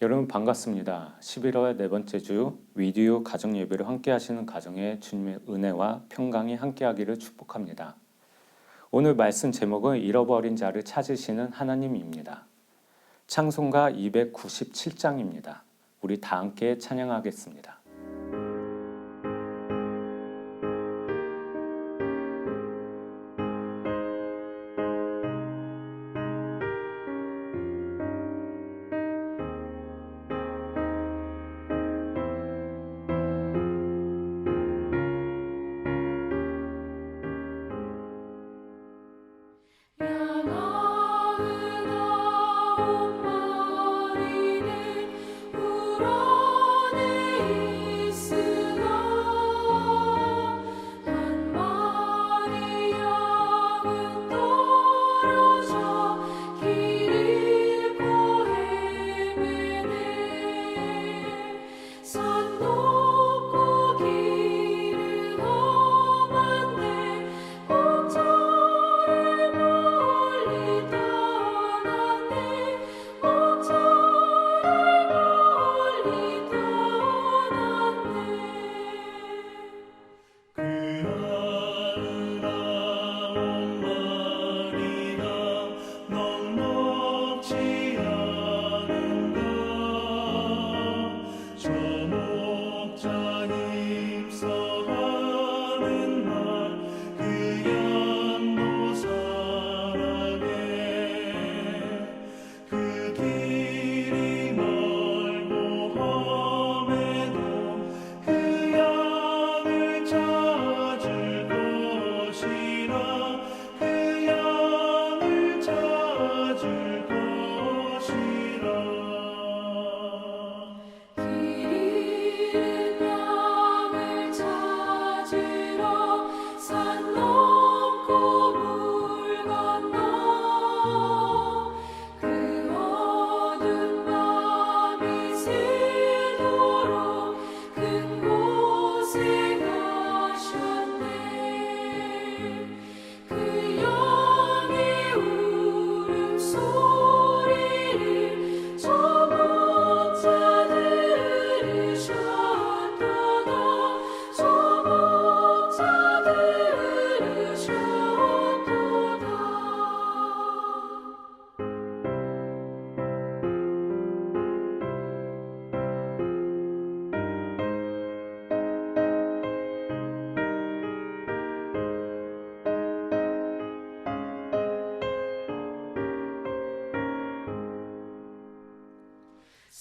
여러분 반갑습니다. 11월 네 번째 주 위디오 가정 예배를 함께 하시는 가정에 주님의 은혜와 평강이 함께 하기를 축복합니다. 오늘 말씀 제목은 잃어버린 자를 찾으시는 하나님입니다. 찬송가 297장입니다. 우리 다 함께 찬양하겠습니다.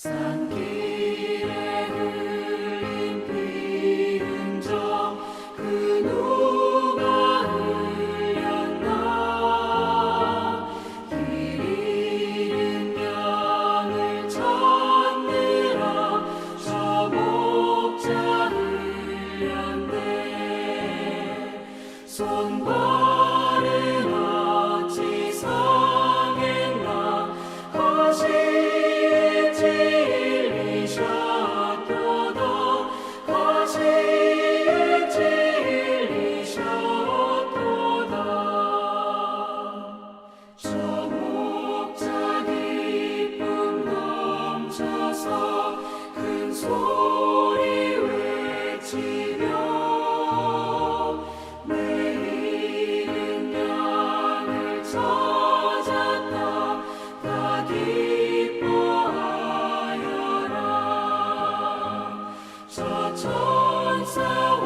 산길에 흘린 피 흔적 그 누가 흘렸나 길 잃은 양을 찾느라 저 목자 흘렸네 손발은 어찌 상했나 거시에 찔리셨도다 거시에 찔리셨도다 저 목자 기쁨 넘쳐서 큰 소리 외치며 내 잃은 양을 찾았다 다 기뻐하여라 저 천사와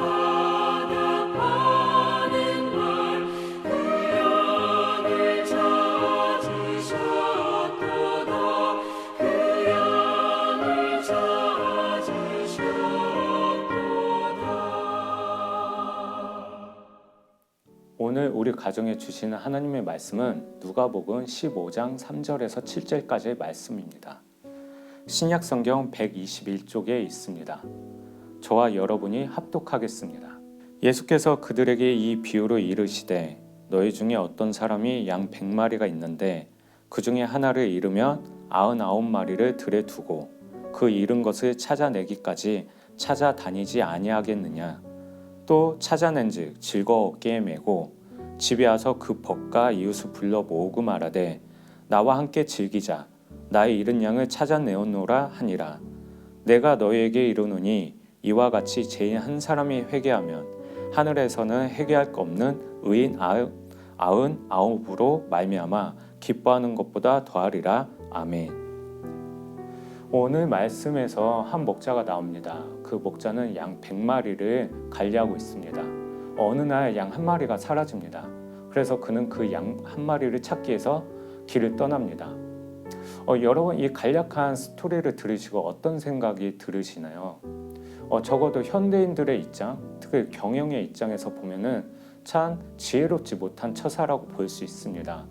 답하는 말 그 양을 찾으셨도다 그 양을 찾으셨도다. 오늘 우리 가정에 주시는 하나님의 말씀은 누가복음 15장 3절에서 7절까지의 말씀입니다. 신약 성경 121쪽에 있습니다. 저와 여러분이 합독하겠습니다. 예수께서 그들에게 이 비유로 이르시되 너희 중에 어떤 사람이 양 100마리가 있는데 그 중에 하나를 잃으면 99마리를 들에 두고 그 잃은 것을 찾아내기까지 찾아다니지 아니하겠느냐. 또 찾아낸즉 즐거워 어깨에 메고 집에 와서 그 벗과 이웃을 불러 모으고 말하되 나와 함께 즐기자. 나의 잃은 양을 찾아내었노라 하니라. 내가 너희에게 이르노니 이와 같이 죄인 한 사람이 회개하면 하늘에서는 회개할 것 없는 의인 99으로 말미암아 기뻐하는 것보다 더하리라. 아멘. 오늘 말씀에서 한 목자가 나옵니다. 그 목자는 양 100마리를 관리하고 있습니다. 어느 날 양 한 마리가 사라집니다. 그래서 그는 그 양 한 마리를 찾기 위해서 길을 떠납니다. 여러분, 이 간략한 스토리를 들으시고 어떤 생각이 들으시나요? 적어도 현대인들의 입장, 특히 경영의 입장에서 보면은 참 지혜롭지 못한 처사라고 볼 수 있습니다.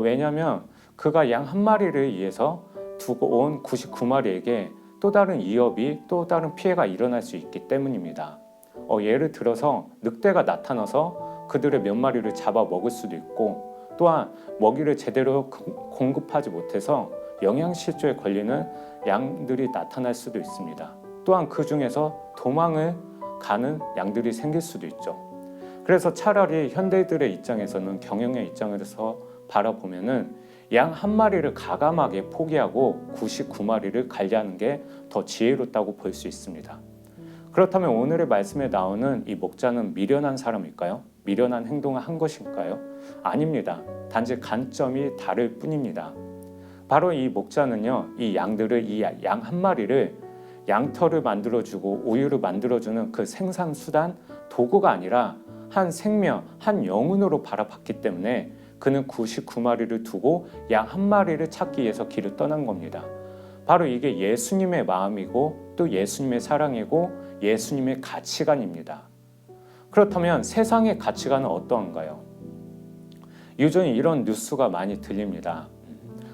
왜냐하면 그가 양 한 마리를 위해서 두고 온 99마리에게 또 다른 위협이, 또 다른 피해가 일어날 수 있기 때문입니다. 예를 들어서 늑대가 나타나서 그들의 몇 마리를 잡아 먹을 수도 있고, 또한 먹이를 제대로 공급하지 못해서 영양실조에 걸리는 양들이 나타날 수도 있습니다. 또한 그 중에서 도망을 가는 양들이 생길 수도 있죠. 그래서 차라리 현대인들의 입장에서는, 경영의 입장에서 바라보면은 양 한 마리를 가감하게 포기하고 99마리를 관리하는 게 더 지혜롭다고 볼 수 있습니다. 그렇다면 오늘의 말씀에 나오는 이 목자는 미련한 사람일까요? 미련한 행동을 한 것일까요? 아닙니다. 단지 관점이 다를 뿐입니다. 바로 이 목자는요, 이 양들을, 이 양 한 마리를 양털을 만들어주고 우유를 만들어주는 그 생산수단, 도구가 아니라 한 생명, 한 영혼으로 바라봤기 때문에 그는 99마리를 두고 양 한 마리를 찾기 위해서 길을 떠난 겁니다. 바로 이게 예수님의 마음이고 또 예수님의 사랑이고 예수님의 가치관입니다. 그렇다면 세상의 가치관은 어떠한가요? 요즘 이런 뉴스가 많이 들립니다.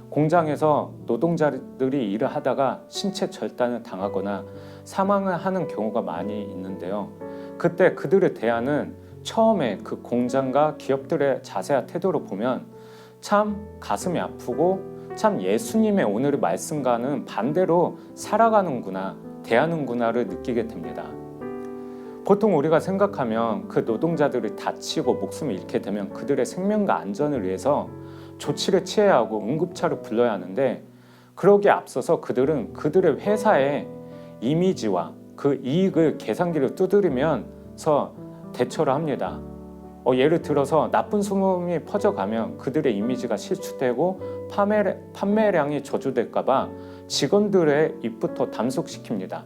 공장에서 노동자들이 일을 하다가 신체 절단을 당하거나 사망을 하는 경우가 많이 있는데요. 그때 그들을 대하는 처음에 그 공장과 기업들의 자세와 태도를 보면 참 가슴이 아프고, 참 예수님의 오늘의 말씀과는 반대로 살아가는구나, 대하는구나를 느끼게 됩니다. 보통 우리가 생각하면 그 노동자들이 다치고 목숨을 잃게 되면 그들의 생명과 안전을 위해서 조치를 취해야 하고 응급차를 불러야 하는데, 그러기에 앞서서 그들은 그들의 회사의 이미지와 그 이익을 계산기를 두드리면서 대처를 합니다. 예를 들어서 나쁜 소문이 퍼져가면 그들의 이미지가 실추되고 판매량이 저조될까 봐 직원들의 입부터 단속시킵니다.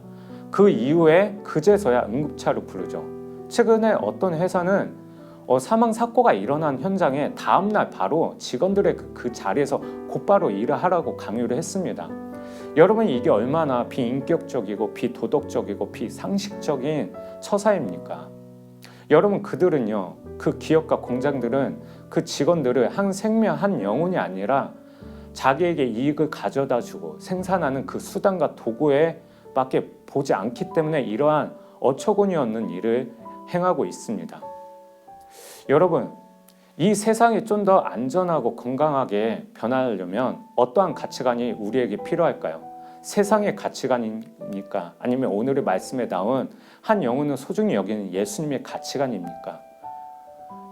그 이후에 그제서야 응급차를 부르죠. 최근에 어떤 회사는 사망 사고가 일어난 현장에 다음날 바로 직원들의 그 자리에서 곧바로 일을 하라고 강요를 했습니다. 여러분, 이게 얼마나 비인격적이고 비도덕적이고 비상식적인 처사입니까? 여러분, 그들은요, 그 기업과 공장들은 그 직원들을 한 생명, 한 영혼이 아니라 자기에게 이익을 가져다 주고 생산하는 그 수단과 도구에 밖에 보지 않기 때문에 이러한 어처구니 없는 일을 행하고 있습니다. 여러분, 이 세상이 좀 더 안전하고 건강하게 변하려면 어떠한 가치관이 우리에게 필요할까요? 세상의 가치관입니까? 아니면 오늘의 말씀에 나온 한 영혼을 소중히 여기는 예수님의 가치관입니까?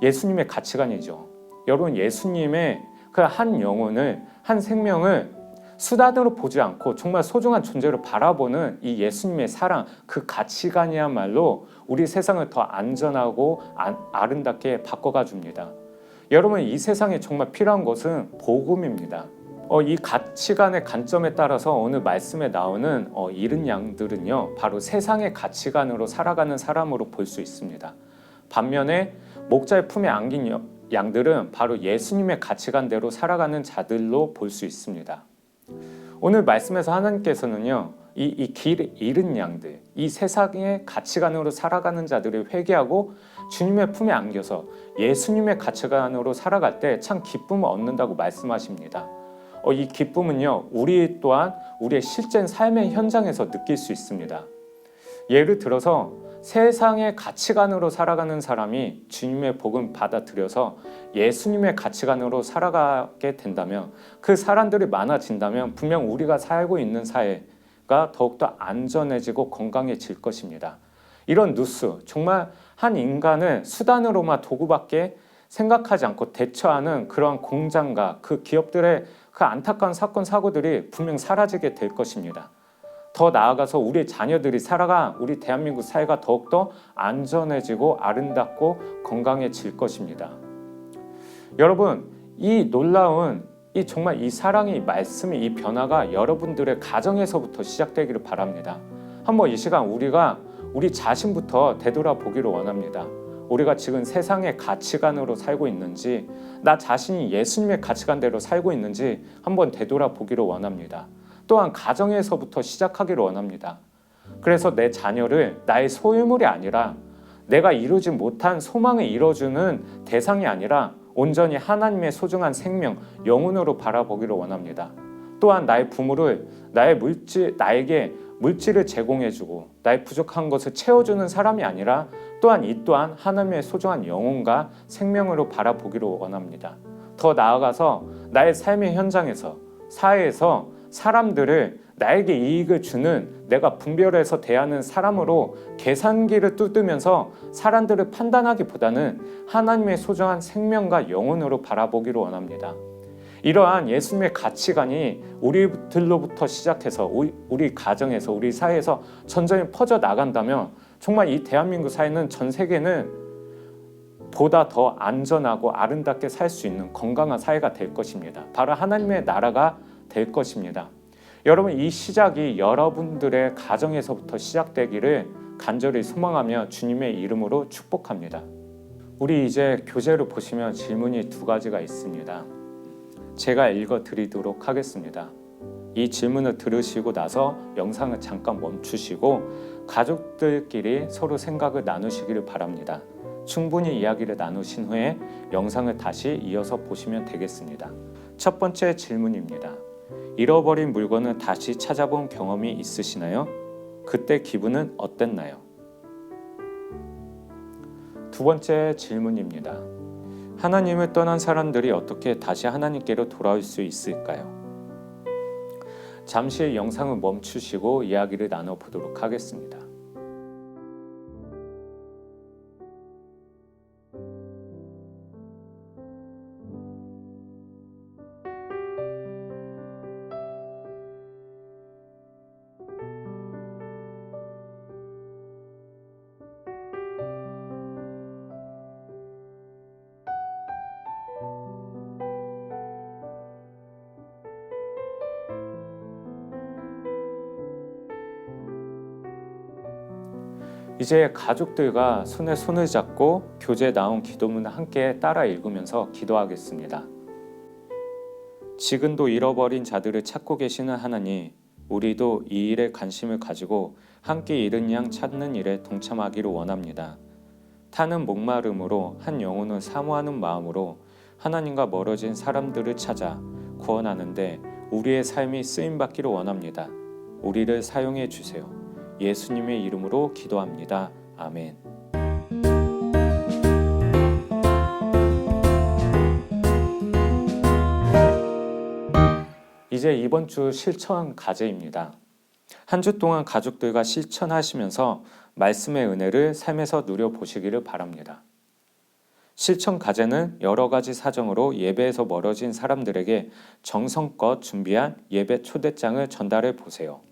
예수님의 가치관이죠. 여러분, 예수님의 그 한 영혼을, 한 생명을 수단으로 보지 않고 정말 소중한 존재로 바라보는 이 예수님의 사랑, 그 가치관이야말로 우리 세상을 더 안전하고 아름답게 바꿔가 줍니다. 여러분, 이 세상에 정말 필요한 것은 복음입니다. 이 가치관의 관점에 따라서 오늘 말씀에 나오는 잃은 양들은요, 바로 세상의 가치관으로 살아가는 사람으로 볼 수 있습니다. 반면에 목자의 품에 안긴 양들은 바로 예수님의 가치관대로 살아가는 자들로 볼 수 있습니다. 오늘 말씀에서 하나님께서는요, 이 길 잃은 양들, 이 세상의 가치관으로 살아가는 자들을 회개하고 주님의 품에 안겨서 예수님의 가치관으로 살아갈 때 참 기쁨을 얻는다고 말씀하십니다. 이 기쁨은요, 우리 또한 우리의 실제 삶의 현장에서 느낄 수 있습니다. 예를 들어서 세상의 가치관으로 살아가는 사람이 주님의 복음 받아들여서 예수님의 가치관으로 살아가게 된다면, 그 사람들이 많아진다면 분명 우리가 살고 있는 사회가 더욱더 안전해지고 건강해질 것입니다. 이런 뉴스, 정말 한 인간을 수단으로만 도구밖에 생각하지 않고 대처하는 그러한 공장과 그 기업들의 그 안타까운 사건 사고들이 분명 사라지게 될 것입니다. 더 나아가서 우리 자녀들이 살아가 우리 대한민국 사회가 더욱더 안전해지고 아름답고 건강해질 것입니다. 여러분, 이 놀라운 정말 이 사랑의 말씀이 이 변화가 여러분들의 가정에서부터 시작되기를 바랍니다. 한번 이 시간 우리가 우리 자신부터 되돌아보기를 원합니다. 우리가 지금 세상의 가치관으로 살고 있는지, 나 자신이 예수님의 가치관대로 살고 있는지 한번 되돌아보기를 원합니다. 또한 가정에서부터 시작하기를 원합니다. 그래서 내 자녀를 나의 소유물이 아니라 내가 이루지 못한 소망을 이뤄주는 대상이 아니라 온전히 하나님의 소중한 생명, 영혼으로 바라보기를 원합니다. 또한 나의 부모를 나에게 물질을 제공해주고 나의 부족한 것을 채워주는 사람이 아니라 또한 이 또한 하나님의 소중한 영혼과 생명으로 바라보기를 원합니다. 더 나아가서 나의 삶의 현장에서, 사회에서 사람들을 나에게 이익을 주는, 내가 분별해서 대하는 사람으로 계산기를 뚫으면서 사람들을 판단하기보다는 하나님의 소중한 생명과 영혼으로 바라보기를 원합니다. 이러한 예수님의 가치관이 우리들로부터 시작해서 우리 가정에서, 우리 사회에서 전전히 퍼져 나간다면 정말 이 대한민국 사회는 전 세계는 보다 더 안전하고 아름답게 살 수 있는 건강한 사회가 될 것입니다. 바로 하나님의 나라가 될 것입니다. 여러분, 이 시작이 여러분들의 가정에서부터 시작되기를 간절히 소망하며 주님의 이름으로 축복합니다. 우리 이제 교재를 보시면 질문이 2가지가 있습니다. 제가 읽어드리도록 하겠습니다. 이 질문을 들으시고 나서 영상을 잠깐 멈추시고 가족들끼리 서로 생각을 나누시기를 바랍니다. 충분히 이야기를 나누신 후에 영상을 다시 이어서 보시면 되겠습니다. 첫 번째 질문입니다. 잃어버린 물건을 다시 찾아본 경험이 있으시나요? 그때 기분은 어땠나요? 두 번째 질문입니다. 하나님을 떠난 사람들이 어떻게 다시 하나님께로 돌아올 수 있을까요? 잠시 영상을 멈추시고 이야기를 나눠보도록 하겠습니다. 이제 가족들과 손에 손을 잡고 교재에 나온 기도문을 함께 따라 읽으면서 기도하겠습니다. 지금도 잃어버린 자들을 찾고 계시는 하나님, 우리도 이 일에 관심을 가지고 함께 잃은 양 찾는 일에 동참하기를 원합니다. 타는 목마름으로 한 영혼을 사모하는 마음으로 하나님과 멀어진 사람들을 찾아 구원하는데 우리의 삶이 쓰임받기를 원합니다. 우리를 사용해 주세요. 예수님의 이름으로 기도합니다. 아멘. 이제 이번 주 실천 과제입니다. 한 주 동안 가족들과 실천하시면서 말씀의 은혜를 삶에서 누려보시기를 바랍니다. 실천 과제는 여러 가지 사정으로 예배에서 멀어진 사람들에게 정성껏 준비한 예배 초대장을 전달해 보세요.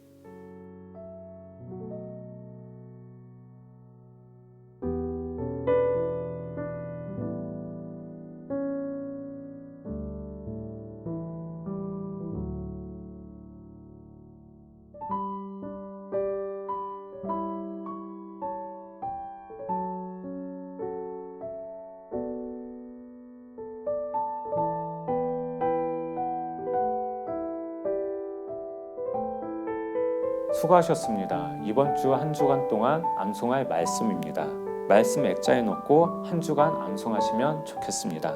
수고하셨습니다. 이번 주 한 주간 동안 암송할 말씀입니다. 말씀 액자에 넣고 한 주간 암송하시면 좋겠습니다.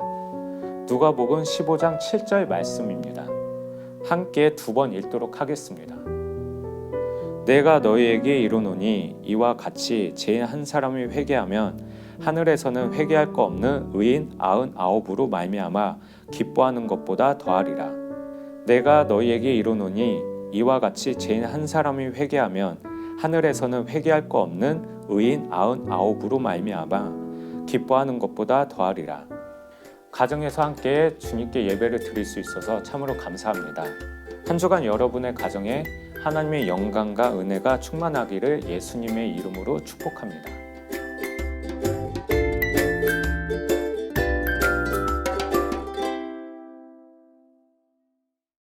누가복음 15장 7절 말씀입니다. 함께 2번 읽도록 하겠습니다. 내가 너희에게 이르노니 이와 같이 죄인 한 사람이 회개하면 하늘에서는 회개할 거 없는 의인 99으로 말미암아 기뻐하는 것보다 더하리라. 내가 너희에게 이르노니 이와 같이 죄인 한 사람이 회개하면 하늘에서는 회개할 거 없는 의인 99으로 말미암아 기뻐하는 것보다 더하리라. 가정에서 함께 주님께 예배를 드릴 수 있어서 참으로 감사합니다. 한 주간 여러분의 가정에 하나님의 영광과 은혜가 충만하기를 예수님의 이름으로 축복합니다.